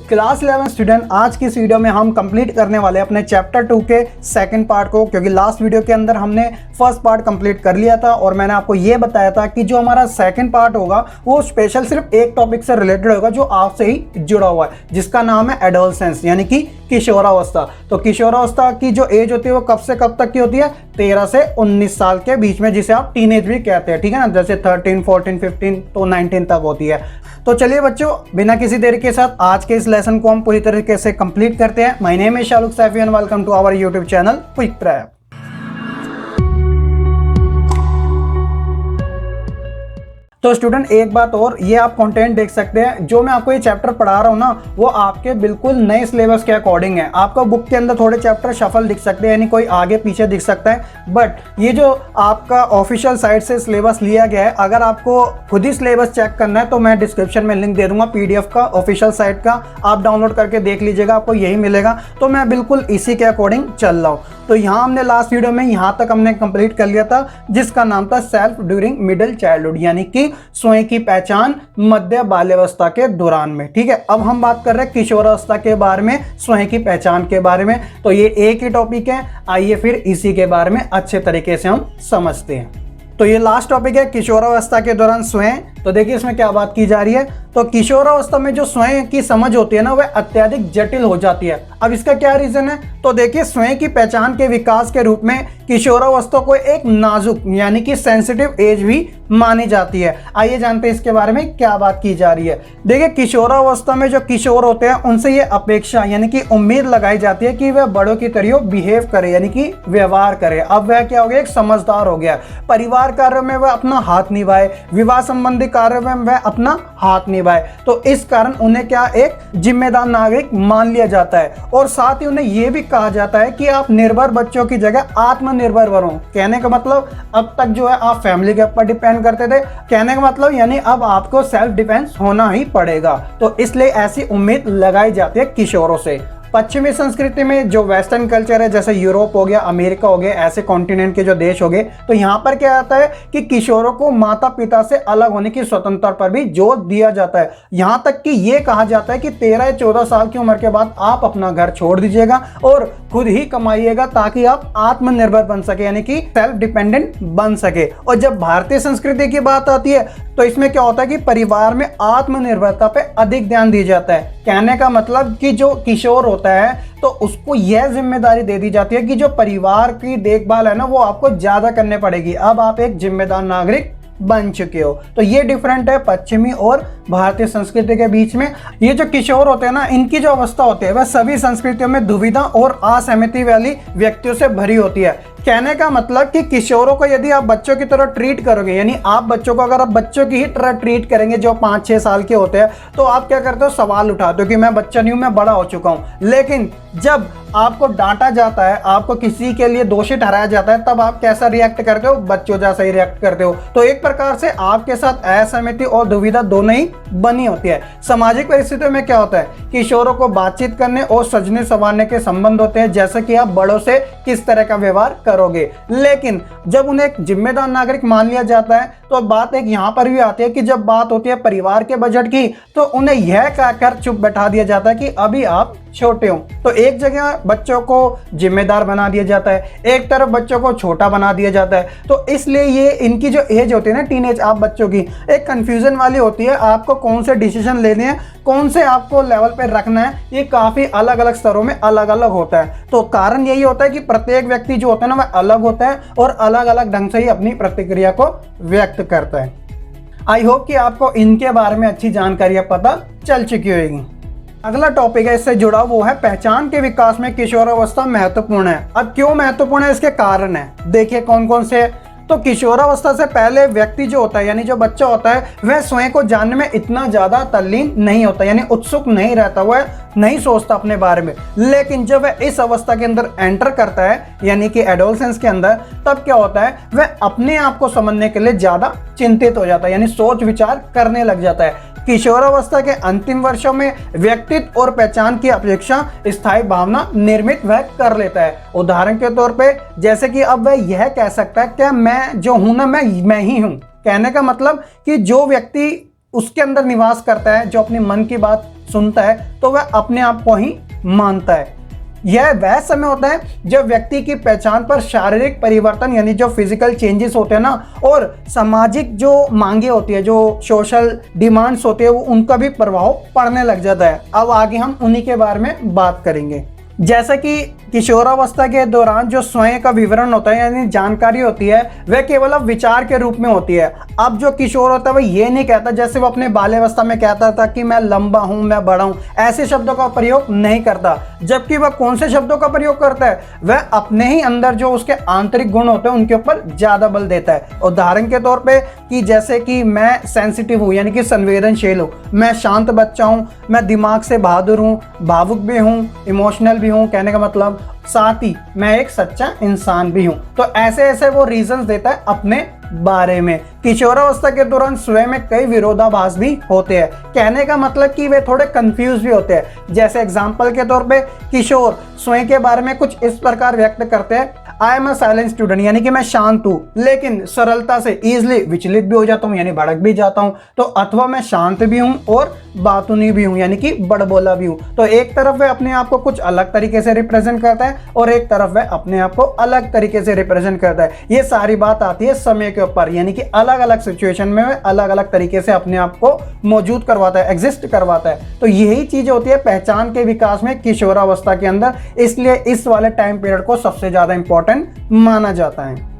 Class 11 student, आज की इस वीडियो में हम कंप्लीट करने वाले हैं अपने चैप्टर 2 के सेकंड पार्ट को, क्योंकि लास्ट वीडियो के अंदर हमने फर्स्ट पार्ट कंप्लीट कर लिया था और मैंने आपको ये बताया था कि जो हमारा सेकंड पार्ट होगा वो स्पेशल सिर्फ एक टॉपिक से रिलेटेड होगा जो आपसे ही जुड़ा हुआ है, जिसका नाम है एडोलसेंस यानी कि किशोरावस्था। तो किशोरावस्था की जो एज होती है वो कब से कब तक की होती है? 13 से 19 साल के बीच में, जिसे आप टीनेज भी कहते हैं, ठीक है ना। जैसे 13, 14, 15 तो 19 तक होती है। तो चलिए बच्चों, बिना किसी देरी के साथ आज के इस लेसन को हम पूरी तरीके से कंप्लीट करते हैं। My name is Shahrukh Saifi and welcome to our YouTube channel quick prep. तो स्टूडेंट, एक बात और, ये आप कंटेंट देख सकते हैं, जो मैं आपको ये चैप्टर पढ़ा रहा हूँ ना, वो आपके बिल्कुल नए सिलेबस के अकॉर्डिंग है। आपको बुक के अंदर थोड़े चैप्टर शफल दिख सकते हैं, यानी कोई आगे पीछे दिख सकता है, बट ये जो आपका ऑफिशियल साइट से सिलेबस लिया गया है, अगर आपको खुद ही सिलेबस चेक करना है तो मैं डिस्क्रिप्शन में लिंक दे दूंगा PDF का, ऑफिशियल साइट का, आप डाउनलोड करके देख लीजिएगा, आपको यही मिलेगा। तो मैं बिल्कुल इसी के अकॉर्डिंग चल रहा हूँ। तो यहाँ हमने लास्ट वीडियो में यहाँ तक हमने कंप्लीट कर लिया था, जिसका नाम था सेल्फ ड्यूरिंग मिडिल चाइल्डहुड, यानी कि स्वयं की पहचान मध्य बाल्यावस्था के दौरान में। ठीक है, अब हम बात कर रहे हैं किशोरावस्था के बारे में, स्वयं की पहचान के बारे में। तो ये एक ही टॉपिक है, आइए फिर इसी के बारे में अच्छे तरीके से हम समझते हैं। तो ये लास्ट टॉपिक है किशोरावस्था के दौरान स्वयं। तो देखिए इसमें क्या बात की जा रही है। तो किशोरावस्था में जो स्वयं की समझ होती है ना, वह अत्यधिक जटिल हो जाती है। अब इसका क्या रीजन है? तो देखिए, स्वयं की पहचान के विकास के रूप में किशोरावस्था को एक नाजुक यानी कि सेंसिटिव एज भी मानी जाती है। आइए जानते हैं इसके बारे में क्या बात की जा रही है। देखिए, किशोरावस्था में जो किशोर होते हैं उनसे ये अपेक्षा यानी कि उम्मीद लगाई जाती है कि वह बड़ों की तरह बिहेव करे, यानी कि व्यवहार करे। अब वह क्या हो गया? एक समझदार हो गया। परिवार कार्य में वह अपना हाथ निभाए, विवाह संबंधी कार्य में वह अपना हाथ निभाए। तो इस कारण उन्हें क्या, एक जिम्मेदार नागरिक मान लिया जाता है। और साथ ही उन्हें यह भी कहा जाता है कि आप निर्भर बच्चों की जगह आत्मनिर्भर बनो। कहने का मतलब, अब तक जो है आप फैमिली के ऊपर डिपेंड करते थे, कहने का मतलब यानी अब आपको सेल्फ डिफेंस होना ही पड़ेगा। तो इसलिए ऐसी उम्मीद लगाई जाती है किशोरों से। पश्चिमी संस्कृति में जो वेस्टर्न कल्चर है, जैसे यूरोप हो गया, अमेरिका हो गया, ऐसे कॉन्टिनेंट के जो देश हो गए, तो यहाँ पर क्या आता है कि किशोरों को माता पिता से अलग होने की स्वतंत्रता पर भी जोर दिया जाता है। यहाँ तक कि ये कहा जाता है कि 13 या 14 साल की उम्र के बाद आप अपना घर छोड़ दीजिएगा और खुद ही कमाइएगा, ताकि आप आत्मनिर्भर बन सके, यानी कि सेल्फ डिपेंडेंट बन सके। और जब भारतीय संस्कृति की बात आती है तो इसमें क्या होता है कि परिवार में आत्मनिर्भरता पे अधिक ध्यान दिया जाता है। कहने का मतलब कि जो किशोर होता है तो उसको यह जिम्मेदारी दे दी जाती है कि जो परिवार की देखभाल है ना, वो आपको ज्यादा करने पड़ेगी। अब आप एक जिम्मेदार नागरिक बन चुके हो। तो ये डिफरेंट है पश्चिमी और भारतीय संस्कृति के बीच में। ये जो किशोर होते हैं ना, इनकी जो अवस्था होती है वह सभी संस्कृतियों में दुविधा और असहमति वाली व्यक्तियों से भरी होती है। कहने का मतलब कि किशोरों को यदि आप बच्चों की तरह ट्रीट करोगे, यानी आप बच्चों को अगर आप बच्चों की ही तरह ट्रीट करेंगे जो 5-6 साल के होते हैं, तो आप क्या करते हो? सवाल उठाते हो कि मैं बच्चा नहीं हूं, मैं बड़ा हो चुका हूं। लेकिन जब आपको डांटा जाता है, आपको किसी के लिए दोषी ठहराया जाता है, तब आप कैसा रिएक्ट करते हो? बच्चों जैसा ही रिएक्ट करते हो। तो एक प्रकार से आपके साथ असहमति और दुविधा दोनों ही बनी होती है। सामाजिक परिस्थितियों में क्या होता है? किशोरों को बातचीत करने और सजने संवारने के संबंध होते हैं, जैसे कि आप बड़ों से किस तरह का व्यवहार करोगे। लेकिन जब उन्हें एक जिम्मेदार नागरिक मान लिया जाता है, तो बात एक यहां पर भी आती है कि जब बात होती है परिवार के बजट की, तो उन्हें यह कहकर चुप बैठा दिया जाता है कि अभी आप छोटे हो। तो एक जगह बच्चों को जिम्मेदार बना दिया जाता है, एक तरफ बच्चों को छोटा बना दिया जाता है। तो इसलिए ये इनकी जो एज होती है ना, टीनेज, आप बच्चों की एक कंफ्यूजन वाली होती है। आपको कौन से डिसीजन लेने हैं, कौन से आपको लेवल पे रखना है, ये काफी अलग अलग स्तरों में अलग अलग होता है। तो कारण यही होता है कि प्रत्येक व्यक्ति जो होता है ना, वह अलग होता है और अलग अलग ढंग से ही अपनी प्रतिक्रिया को व्यक्त करता है। आई होप कि आपको इनके बारे में अच्छी जानकारी पता चल चुकी होगी। अगला टॉपिक है इससे जुड़ा, वो है पहचान के विकास में किशोरावस्था महत्वपूर्ण है। अब क्यों महत्वपूर्ण है, इसके कारण है। देखिए कौन कौन से। तो किशोरावस्था से पहले व्यक्ति जो होता है, यानी जो बच्चा होता है, वह स्वयं को जानने में इतना ज्यादा तल्लीन नहीं होता, यानी उत्सुक नहीं रहता, वह नहीं सोचता अपने बारे में। लेकिन जब वह इस अवस्था के अंदर एंटर करता है, यानी कि एडोलसेंस के अंदर, तब क्या होता है? वह अपने आप को समझने के लिए ज्यादा चिंतित हो जाता है, यानी सोच विचार करने लग जाता है। किशोरावस्था के अंतिम वर्षों में व्यक्तित्व और पहचान की अपेक्षा स्थायी भावना निर्मित वह कर लेता है। उदाहरण के तौर पे, जैसे कि अब वह यह कह सकता है कि मैं जो हूं ना, मैं ही हूं। कहने का मतलब कि जो व्यक्ति उसके अंदर निवास करता है, जो अपने मन की बात सुनता है, तो वह अपने आप को ही मानता है। यह वह समय होता है जब व्यक्ति की पहचान पर शारीरिक परिवर्तन यानी जो फिजिकल चेंजेस होते हैं ना, और सामाजिक जो मांगे होती है, जो सोशल डिमांड्स होती है, वो उनका भी प्रभाव पड़ने लग जाता है। अब आगे हम उन्हीं के बारे में बात करेंगे। जैसा कि किशोरावस्था के दौरान जो स्वयं का विवरण होता है यानी जानकारी होती है, वह केवल अब विचार के रूप में होती है। अब जो किशोर होता है वह ये नहीं कहता जैसे वो अपने बाल्यावस्था में कहता था कि मैं लंबा हूं, मैं बड़ा हूं, ऐसे शब्दों का प्रयोग नहीं करता। जबकि वह कौन से शब्दों का प्रयोग करता है, वह अपने ही अंदर जो उसके आंतरिक गुण होते हैं उनके ऊपर ज्यादा बल देता है। उदाहरण के तौर पर कि जैसे कि मैं सेंसिटिव हूँ यानी कि संवेदनशील हूँ, मैं शांत बच्चा हूँ, मैं दिमाग से बहादुर हूँ, भावुक भी हूँ, इमोशनल भी हूँ, कहने का मतलब साथ ही मैं एक सच्चा इंसान भी हूं। तो ऐसे ऐसे वो रीजंस देता है अपने बारे में। किशोरावस्था के दौरान स्वयं में कई विरोधाभास भी होते हैं, कहने का मतलब कि वे थोड़े कंफ्यूज भी होते हैं। जैसे एग्जांपल के तौर पे किशोर स्वयं के बारे में कुछ इस प्रकार व्यक्त करते हैं, I am a silent student यानी कि मैं शांत हूं, लेकिन सरलता से इजिली विचलित भी हो जाता हूं यानी भड़क भी जाता हूं। तो अथवा मैं शांत भी हूं और बातूनी भी हूं यानी कि बड़बोला भी हूं। तो एक तरफ वह अपने आप को कुछ अलग तरीके से रिप्रेजेंट करता है और एक तरफ वह अपने आप को अलग तरीके से रिप्रेजेंट करता है। ये सारी बात आती है समय के ऊपर, यानी कि अलग अलग सिचुएशन में वह अलग अलग तरीके से अपने आप को मौजूद करवाता है, एग्जिस्ट करवाता है। तो यही चीज होती है पहचान के विकास में किशोरावस्था के अंदर, इसलिए इस वाले टाइम पीरियड को सबसे ज्यादा इंपॉर्टेंट माना जाता है।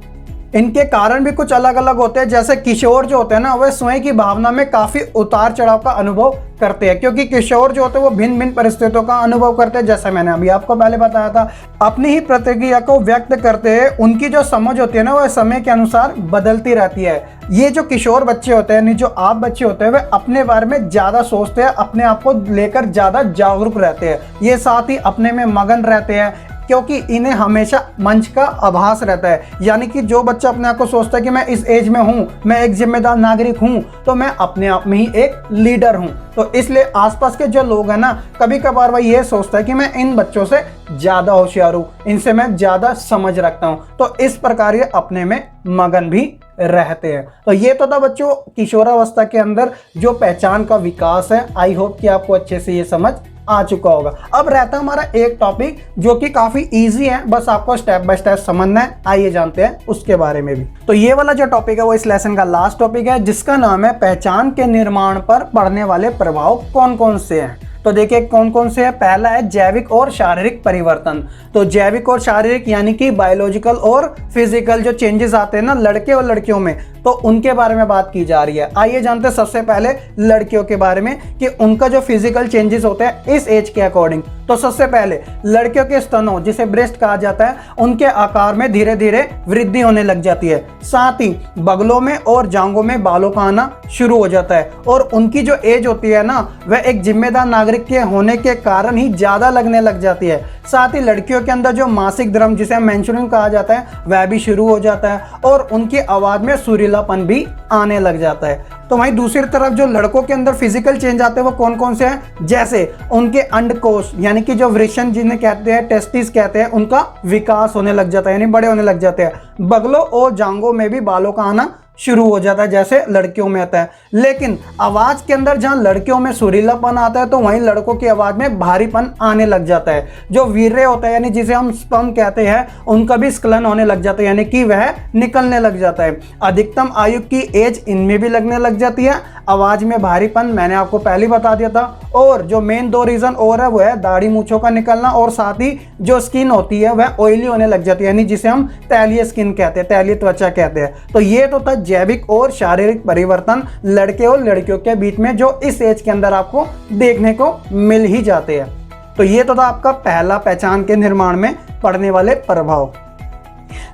इनके कारण भी कुछ अलग अलग होते हैं। जैसे किशोर जो होते हैं ना, वह स्वयं की भावना में काफी उतार चढ़ाव का अनुभव करते हैं, क्योंकि किशोर जो होते हैं वो भिन्न भिन्न परिस्थितियों का अनुभव करते हैं। जैसे मैंने अभी आपको पहले बताया था, अपनी ही प्रतिक्रिया को व्यक्त करते हैं। उनकी जो समझ होती है ना, वह समय के अनुसार बदलती रहती है। ये जो किशोर बच्चे होते हैं, जो आप बच्चे होते हैं, वे अपने बारे में ज्यादा सोचते हैं, अपने आप को लेकर ज्यादा जागरूक रहते हैं। ये साथ ही अपने में मगन रहते हैं, क्योंकि इन्हें हमेशा मंच का आभास रहता है। यानी कि जो बच्चा अपने आप को सोचता है कि मैं इस एज में हूं, मैं एक जिम्मेदार नागरिक हूं, तो मैं अपने आप में ही एक लीडर हूं। तो इसलिए आसपास के जो लोग हैं ना, कभी कभार वह ये सोचता है कि मैं इन बच्चों से ज्यादा होशियार हूं, इनसे मैं ज्यादा समझ रखता हूं। तो इस प्रकार ये अपने में मगन भी रहते हैं। तो ये तो था बच्चों किशोरावस्था के अंदर जो पहचान का विकास है। आई होप कि आपको अच्छे से ये समझ आ चुका होगा। अब रहता है हमारा एक टॉपिक जो कि काफी इजी है, बस आपको स्टेप बाय स्टेप समझना है। आइए जानते हैं उसके बारे में भी। तो ये वाला जो टॉपिक है वो इस लेसन का लास्ट टॉपिक है, जिसका नाम है पहचान के निर्माण पर पड़ने वाले प्रभाव कौन कौन से हैं। तो देखिए कौन कौन से है। पहला है जैविक और शारीरिक परिवर्तन। तो जैविक और शारीरिक यानी कि बायोलॉजिकल और फिजिकल जो चेंजेस आते हैं ना लड़के और लड़कियों में, तो उनके बारे में बात की जा रही है। आइए जानते हैं सबसे पहले लड़कियों के बारे में कि उनका जो फिजिकल चेंजेस होते हैं इस एज के अकॉर्डिंग। तो सबसे पहले लड़कियों के स्तनों, जिसे ब्रेस्ट कहा जाता है, उनके आकार में धीरे धीरे वृद्धि होने लग जाती है। साथ ही बगलों में और जांघों में बालों का आना शुरू हो जाता है। और उनकी जो एज होती है ना, वह एक जिम्मेदार नागरिक के होने के कारण ही ज्यादा लगने लग जाती है। साथ ही लड़कियों के अंदर जो मासिक धर्म, जिसे मेंस्ट्रुअल कहा जाता है, वह भी शुरू हो जाता है और उनकी आवाज में सुरीलापन भी आने लग जाता है। तो वहीं दूसरी तरफ जो लड़कों के अंदर फिजिकल चेंज आते हैं वो कौन कौन से हैं। जैसे उनके अंडकोश यानी कि जो वृषण जिन्हें कहते हैं, टेस्टिस कहते हैं, उनका विकास होने लग जाता है यानी बड़े होने लग जाते हैं। बगलों और जांघों में भी बालों का आना शुरू हो जाता है जैसे लड़कियों में आता है। लेकिन आवाज के अंदर जहां लड़कियों में सुरीलापन आता है, तो वहीं लड़कों की आवाज में भारीपन आने लग जाता है। जो वीर्य होता है यानी जिसे हम स्पर्म कहते हैं, उनका भी स्खलन होने लग जाता है यानी कि वह निकलने लग जाता है। अधिकतम आयु की एज इनमें भी लगने लग जाती है। आवाज में भारीपन मैंने आपको पहले बता दिया था। और जो मेन दो रीजन और है वो है दाढ़ी मूंछों का निकलना, और साथ ही जो स्किन होती है वह ऑयली होने लग जाती है यानी जिसे हम तैलीय स्किन कहते हैं, तैलीय त्वचा कहते हैं। तो ये तो था जैविक और शारीरिक परिवर्तन लड़के और लड़कियों के बीच में जो इस एज के अंदर आपको देखने को मिल ही जाते हैं। तो ये तो था आपका पहला पहचान के निर्माण में पड़ने वाले प्रभाव।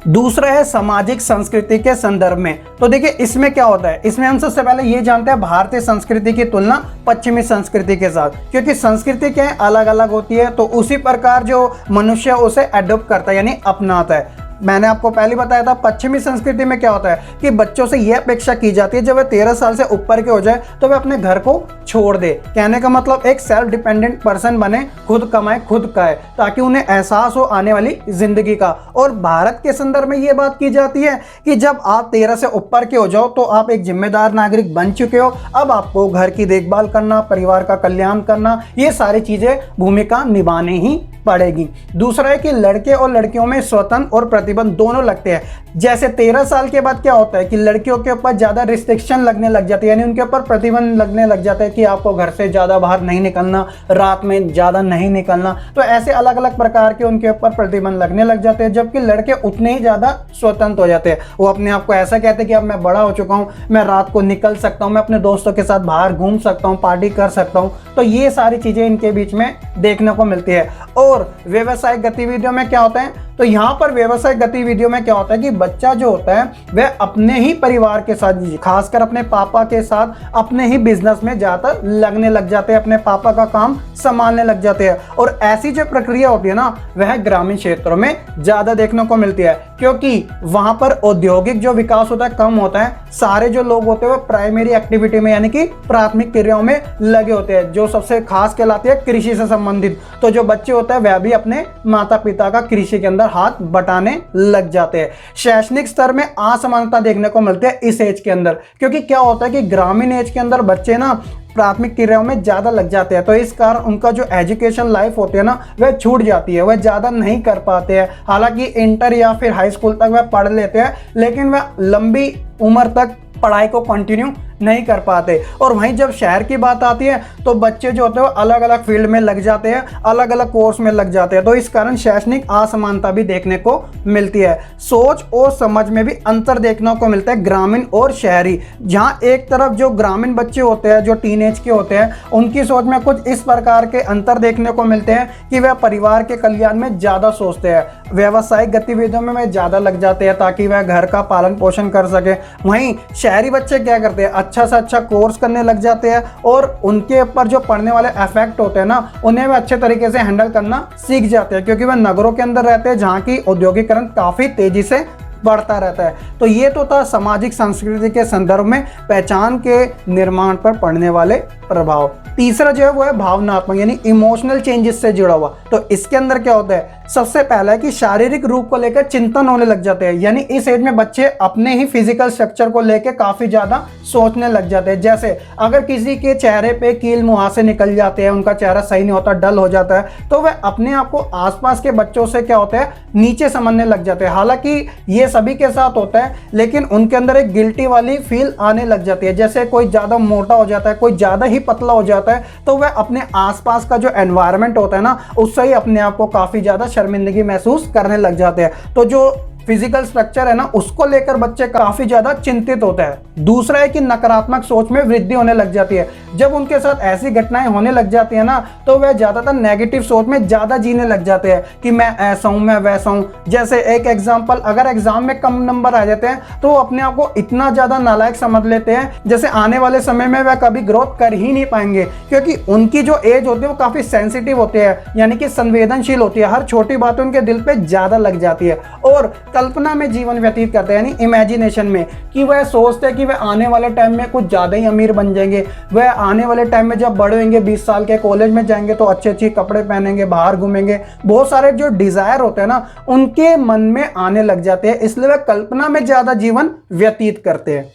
दूसरा है सामाजिक संस्कृति के संदर्भ में। तो देखिए इसमें क्या होता है, इसमें हम सबसे पहले ये जानते हैं भारतीय संस्कृति की तुलना पश्चिमी संस्कृति के साथ, क्योंकि संस्कृति क्या अलग अलग होती है, तो उसी प्रकार जो मनुष्य उसे अडॉप्ट करता है यानी अपनाता है। मैंने आपको पहले बताया था पश्चिमी संस्कृति में क्या होता है कि बच्चों से यह अपेक्षा की जाती है जब वे 13 साल से ऊपर के हो जाए तो वे अपने घर को छोड़ दे। कहने का मतलब एक सेल्फ डिपेंडेंट पर्सन बने, खुद कमाए खुद खाए, ताकि उन्हें एहसास हो आने वाली जिंदगी का। और भारत के संदर्भ में यह बात की जाती है कि जब आप 13 से ऊपर के हो जाओ तो आप एक जिम्मेदार नागरिक बन चुके हो। अब आपको घर की देखभाल करना, परिवार का कल्याण करना, ये सारी चीजें भूमिका निभाने ही पड़ेगी। दूसरा है कि लड़के और लड़कियों में स्वतंत्र और प्रतिबंध दोनों लगते हैं। जैसे 13 साल के बाद क्या होता है कि लड़कियों के ऊपर ज्यादा रिस्ट्रिक्शन लगने लग जाती है, यानी उनके ऊपर प्रतिबंध लगने लग जाते हैं कि आपको घर से ज्यादा बाहर नहीं निकलना, रात में ज्यादा नहीं निकलना। तो ऐसे अलग अलग प्रकार के उनके ऊपर प्रतिबंध लगने लग जाते हैं, जबकि लड़के उतने ही ज्यादा स्वतंत्र हो जाते हैं। वो अपने आप को ऐसा कहते हैं कि अब मैं बड़ा हो चुका हूँ, मैं रात को निकल सकता हूँ, मैं अपने दोस्तों के साथ बाहर घूम सकता हूँ, पार्टी कर सकता हूँ। तो ये सारी चीजें इनके बीच में देखने को मिलती है। और व्यवसायिक गतिविधियों में क्या होता है, तो यहाँ पर व्यवसायिक गतिविधियों में क्या होता है कि बच्चा जो होता है वह अपने ही परिवार के साथ, खासकर अपने पापा के साथ अपने ही बिजनेस में ज्यादातर लगने लग जाते हैं, अपने पापा का काम संभालने लग जाते हैं। और ऐसी जो प्रक्रिया होती है ना वह ग्रामीण क्षेत्रों में ज्यादा देखने को मिलती है, क्योंकि वहां पर औद्योगिक जो विकास होता है कम होता है। सारे जो लोग होते हैं वो प्राइमरी एक्टिविटी में यानी कि प्राथमिक क्रियाओं में लगे होते हैं, जो सबसे खास कहलाती है कृषि से संबंधित। तो जो बच्चे होते हैं वह भी अपने माता पिता का कृषि के अंदर हाथ बटाने लग जाते हैं। शैक्षणिक स्तर में असमानता देखने को मिलती है इस एज के अंदर, क्योंकि क्या होता है कि ग्रामीण एज के अंदर बच्चे ना प्राथमिक क्रियाओं में ज्यादा लग जाते हैं, तो इस कारण उनका जो एजुकेशन लाइफ होती है ना वह छूट जाती है, वह ज्यादा नहीं कर पाते हैं। हालांकि इंटर या फिर हाई स्कूल तक वह पढ़ लेते हैं, लेकिन वह लंबी उम्र तक पढ़ाई को कंटिन्यू नहीं कर पाते। और वहीं जब शहर की बात आती है तो बच्चे जो होते हैं वो अलग अलग फील्ड में लग जाते हैं, अलग अलग कोर्स में लग जाते हैं। तो इस कारण शैक्षणिक असमानता भी देखने को मिलती है। सोच और समझ में भी अंतर देखने को मिलता है ग्रामीण और शहरी। जहाँ एक तरफ जो ग्रामीण बच्चे होते हैं जो टीनेज के होते हैं उनकी सोच में कुछ इस प्रकार के अंतर देखने को मिलते हैं कि वह परिवार के कल्याण में ज़्यादा सोचते हैं, व्यवसायिक गतिविधियों में वह ज़्यादा लग जाते हैं ताकि वह घर का पालन पोषण कर सके। वहीं शहरी बच्चे क्या करते हैं, अच्छा से अच्छा कोर्स करने लग जाते हैं और उनके ऊपर जो पड़ने वाले इफेक्ट होते हैं ना उन्हें वे अच्छे तरीके से हैंडल करना सीख जाते हैं, क्योंकि वह नगरों के अंदर रहते हैं जहाँ की औद्योगिकरण काफी तेजी से बढ़ता रहता है। तो ये तो था सामाजिक संस्कृति के संदर्भ में पहचान के निर्माण पर पड़ने वाले प्रभाव। तीसरा जो है वो है भावनात्मक यानी इमोशनल चेंजेस से जुड़ा हुआ। तो इसके अंदर क्या होता है, सबसे पहला है कि शारीरिक रूप को लेकर चिंतन होने लग जाते हैं, यानी इस एज में बच्चे अपने ही फिजिकल स्ट्रक्चर को लेकर काफी ज्यादा सोचने लग जाते हैं। जैसे अगर किसी के चेहरे पे कील मुहासे निकल जाते हैं, उनका चेहरा सही नहीं होता, डल हो जाता है, तो वह अपने आप को आसपास के बच्चों से क्या होता है नीचे समझने लग जाते हैं। हालांकि ये सभी के साथ होता है, लेकिन उनके अंदर एक गिल्टी वाली फील आने लग जाती है। जैसे कोई ज्यादा मोटा हो जाता है, कोई ज्यादा ही पतला हो जाता है, तो वह अपने आसपास का जो एनवायरनमेंट होता है ना उससे ही अपने आप को काफी ज्यादा शर्मिंदगी महसूस करने लग जाते हैं। तो जो फिजिकल स्ट्रक्चर है ना उसको लेकर बच्चे काफी ज्यादा चिंतित होते हैं। दूसरा है कि नकारात्मक सोच में वृद्धि होने लग जाती है। जब उनके साथ ऐसी घटनाएं होने लग जाती है ना तो वह ज्यादातर नेगेटिव सोच में ज्यादा जीने लग जाते हैं कि मैं ऐसा हूं, मैं वैसा हूं। जैसे एक एग्जांपल, अगर एग्जाम में कम नंबर आ जाते हैं तो वो अपने आप को इतना ज्यादा नालायक समझ लेते हैं जैसे आने वाले समय में वह कभी ग्रोथ कर ही नहीं पाएंगे, क्योंकि उनकी जो एज होती है वो काफी सेंसिटिव होती है, यानी कि संवेदनशील होती है। हर छोटी बात उनके दिल पे ज्यादा लग जाती है और कल्पना में जीवन व्यतीत करते हैं, यानी इमेजिनेशन में, कि वह सोचते हैं कि वह आने वाले टाइम में कुछ ज्यादा ही अमीर बन जाएंगे। वह आने वाले टाइम में जब बड़े होंगे, 20 साल के, कॉलेज में जाएंगे तो अच्छे अच्छे कपड़े पहनेंगे, बाहर घूमेंगे। बहुत सारे जो डिजायर होते हैं ना उनके मन में आने लग जाते हैं, इसलिए वह कल्पना में ज्यादा जीवन व्यतीत करते हैं।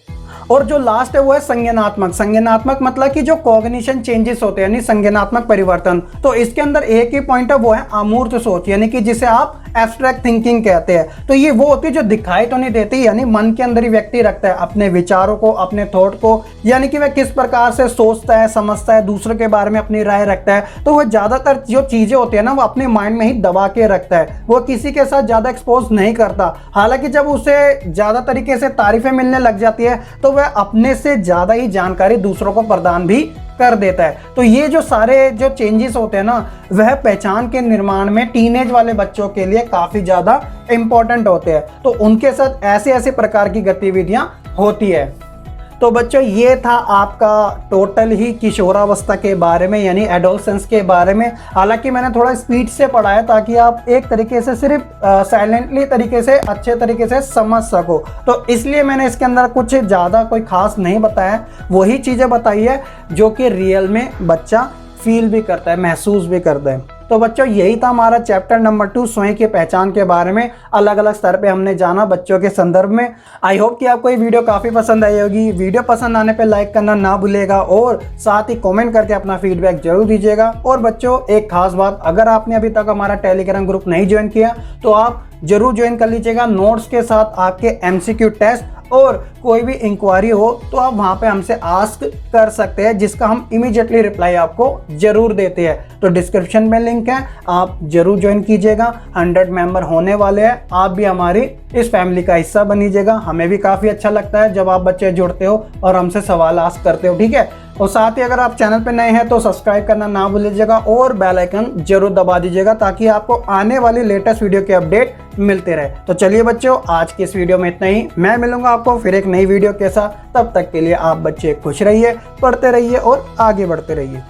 और जो लास्ट है वो है संज्ञानात्मक। संज्ञानात्मक मतलब कि जो कॉग्निशन चेंजेस होते हैं, यानी संज्ञानात्मक परिवर्तन। तो इसके अंदर एक ही पॉइंट है, वो है अमूर्त सोच, यानी कि जिसे आप एब्स्ट्रैक्ट थिंकिंग कहते हैं। तो ये वो होती है जो दिखाई तो नहीं देती, यानी मन के अंदर ही व्यक्ति रखता है अपने विचारों को, अपने थॉट को, यानी कि वह किस प्रकार से सोचता है, समझता है, दूसरों के बारे में अपनी राय रखता है। तो वह ज्यादातर जो चीजें होती है ना वो अपने माइंड में ही दबा के रखता है, वो किसी के साथ ज्यादा एक्सपोज नहीं करता। हालांकि जब उसे ज्यादा तरीके से तारीफें मिलने लग जाती है तो वह अपने से ज्यादा ही जानकारी दूसरों को प्रदान भी कर देता है। तो ये जो सारे जो चेंजेस होते हैं ना वह पहचान के निर्माण में टीनेज वाले बच्चों के लिए काफी ज्यादा इंपॉर्टेंट होते हैं। तो उनके साथ ऐसे ऐसे प्रकार की गतिविधियां होती है। तो बच्चों ये था आपका टोटल ही किशोरावस्था के बारे में यानी एडोलसेंस के बारे में। हालांकि मैंने थोड़ा स्पीड से पढ़ाया ताकि आप एक तरीके से सिर्फ साइलेंटली तरीके से अच्छे तरीके से समझ सको, तो इसलिए मैंने इसके अंदर कुछ ज़्यादा कोई खास नहीं बताया, वही चीज़ें बताई है जो कि रियल में बच्चा फील भी करता है, महसूस भी करता है। तो बच्चों यही था हमारा चैप्टर नंबर 2 स्वयं की पहचान के बारे में। अलग अलग स्तर पे हमने जाना बच्चों के संदर्भ में। आई होप कि आपको ये वीडियो काफ़ी पसंद आई होगी। वीडियो पसंद आने पे लाइक करना ना भूलिएगा और साथ ही कमेंट करके अपना फीडबैक जरूर दीजिएगा। और बच्चों एक खास बात, अगर आपने अभी तक हमारा टेलीग्राम ग्रुप नहीं ज्वाइन किया तो आप जरूर ज्वाइन कर लीजिएगा। नोट्स के साथ आपके MCQ टेस्ट और कोई भी इंक्वायरी हो तो आप वहां पे हमसे आस्क कर सकते हैं, जिसका हम इमीडिएटली रिप्लाई आपको जरूर देते हैं। तो डिस्क्रिप्शन में लिंक है, आप जरूर ज्वाइन कीजिएगा। 100 मेंबर होने वाले हैं, आप भी हमारी इस फैमिली का हिस्सा बनीजिएगा। हमें भी काफ़ी अच्छा लगता है जब आप बच्चे जुड़ते हो और हमसे सवाल आस्क करते हो, ठीक है। और साथ ही अगर आप चैनल पे नए हैं तो सब्सक्राइब करना ना भूलिएगा और बेल आइकन जरूर दबा दीजिएगा ताकि आपको आने वाली लेटेस्ट वीडियो के अपडेट मिलते रहे। तो चलिए बच्चों, आज की इस वीडियो में इतना ही। मैं मिलूंगा आपको फिर एक नई वीडियो के साथ। तब तक के लिए आप बच्चे खुश रहिए, पढ़ते रहिए और आगे बढ़ते रहिए।